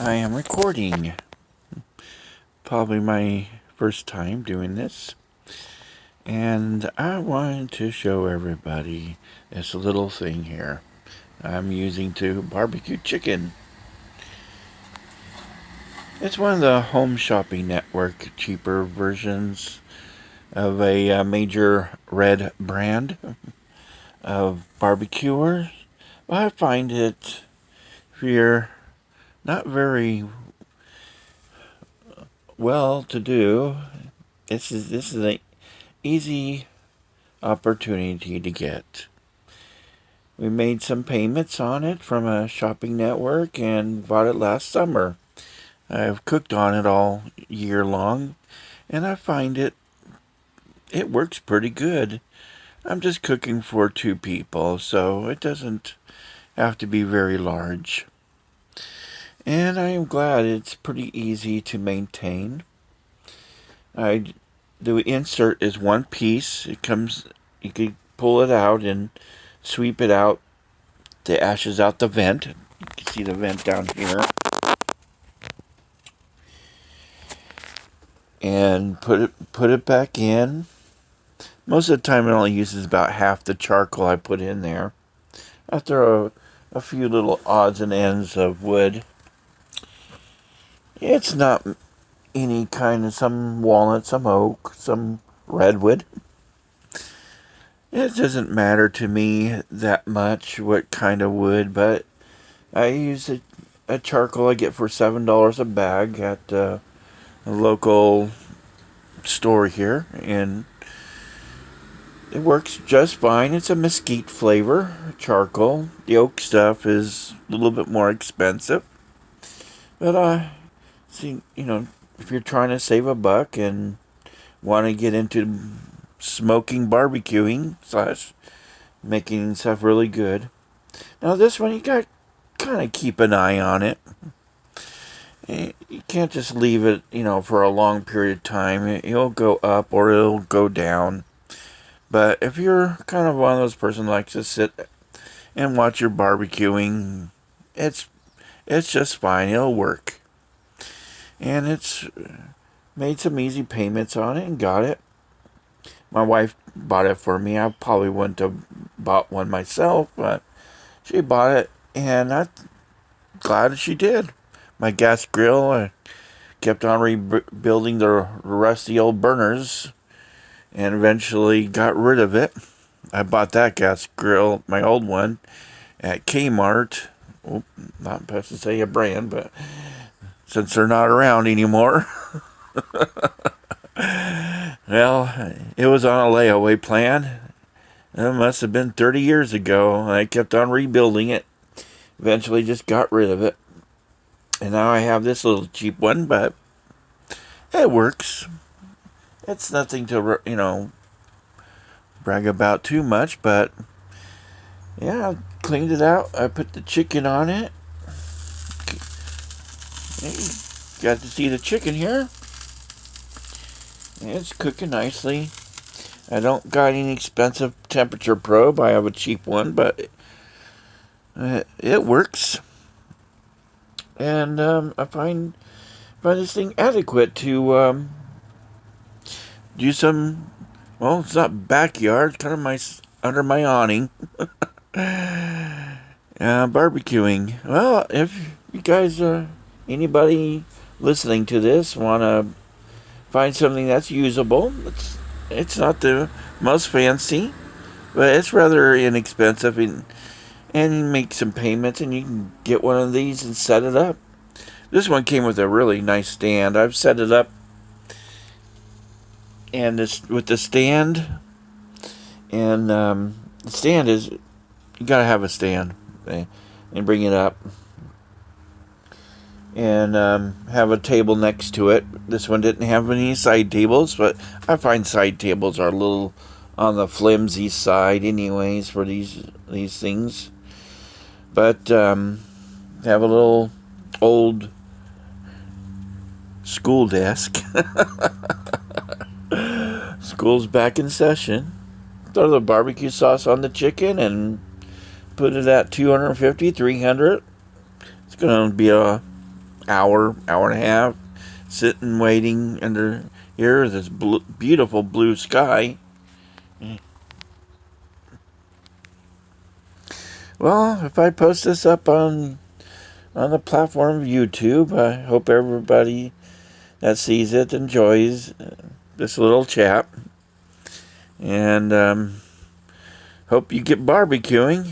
I am recording. Probably my first time doing this. And I wanted to show everybody this little thing here I'm using to barbecue chicken. It's one of the Home Shopping Network cheaper versions of a major red brand of barbecuer. But I find it, if you're not very well to do, this is an easy opportunity to get. We made some payments on it from a shopping network and bought it last summer. I've cooked on it all year long, and I find it works pretty good. I'm just cooking for 2 people, so it doesn't have to be very large. And I am glad it's pretty easy to maintain. The insert is one piece. It comes, you can pull it out and sweep it out, the ashes out the vent. You can see the vent down here. And put it back in. Most of the time it only uses about half the charcoal I put in there. I throw a few little odds and ends of wood. It's not any kind of, some walnut, some oak, some redwood. It doesn't matter to me that much what kind of wood, but I use a charcoal I get for $7 a bag at a local store here, and it works just fine. It's a mesquite flavor charcoal. The oak stuff is a little bit more expensive, but see, if you're trying to save a buck and want to get into smoking, barbecuing slash making stuff really good, now this one you got to kind of keep an eye on it. You can't just leave it, for a long period of time. It'll go up or it'll go down. But if you're kind of one of those person who likes to sit and watch your barbecuing, it's just fine. It'll work. And it's made some easy payments on it and got it. My wife bought it for me. I probably wouldn't have bought one myself, but she bought it, and I'm glad she did. My gas grill, I kept on rebuilding the rusty old burners and eventually got rid of it. I bought that gas grill, my old one, at Kmart. Oh, not supposed to say a brand, but since they're not around anymore. Well, it was on a layaway plan. It must have been 30 years ago. I kept on rebuilding it. Eventually just got rid of it. And now I have this little cheap one, but it works. It's nothing to, brag about too much, but yeah, I cleaned it out. I put the chicken on it. You got to see the chicken here. It's cooking nicely. I don't got any expensive temperature probe. I have a cheap one, but it works. And I find this thing adequate to do some, well, it's not backyard, it's kind of under my awning. Barbecuing. Well, if you guys, anybody listening to this, want to find something that's usable, it's not the most fancy, but it's rather inexpensive, and you make some payments and you can get one of these and set it up. This one came with a really nice stand. I've set it up, and this with the stand, and the stand is, you gotta have a stand, and bring it up, and have a table next to it. This one didn't have any side tables, but I find side tables are a little on the flimsy side anyways for these things. But have a little old school desk. School's back in session. Throw the barbecue sauce on the chicken and put it at 250, 300. It's going to be a hour and a half, sitting waiting under here this beautiful blue sky. Well, if I post this up on the platform of YouTube, I hope everybody that sees it enjoys this little chat, and hope you get barbecuing.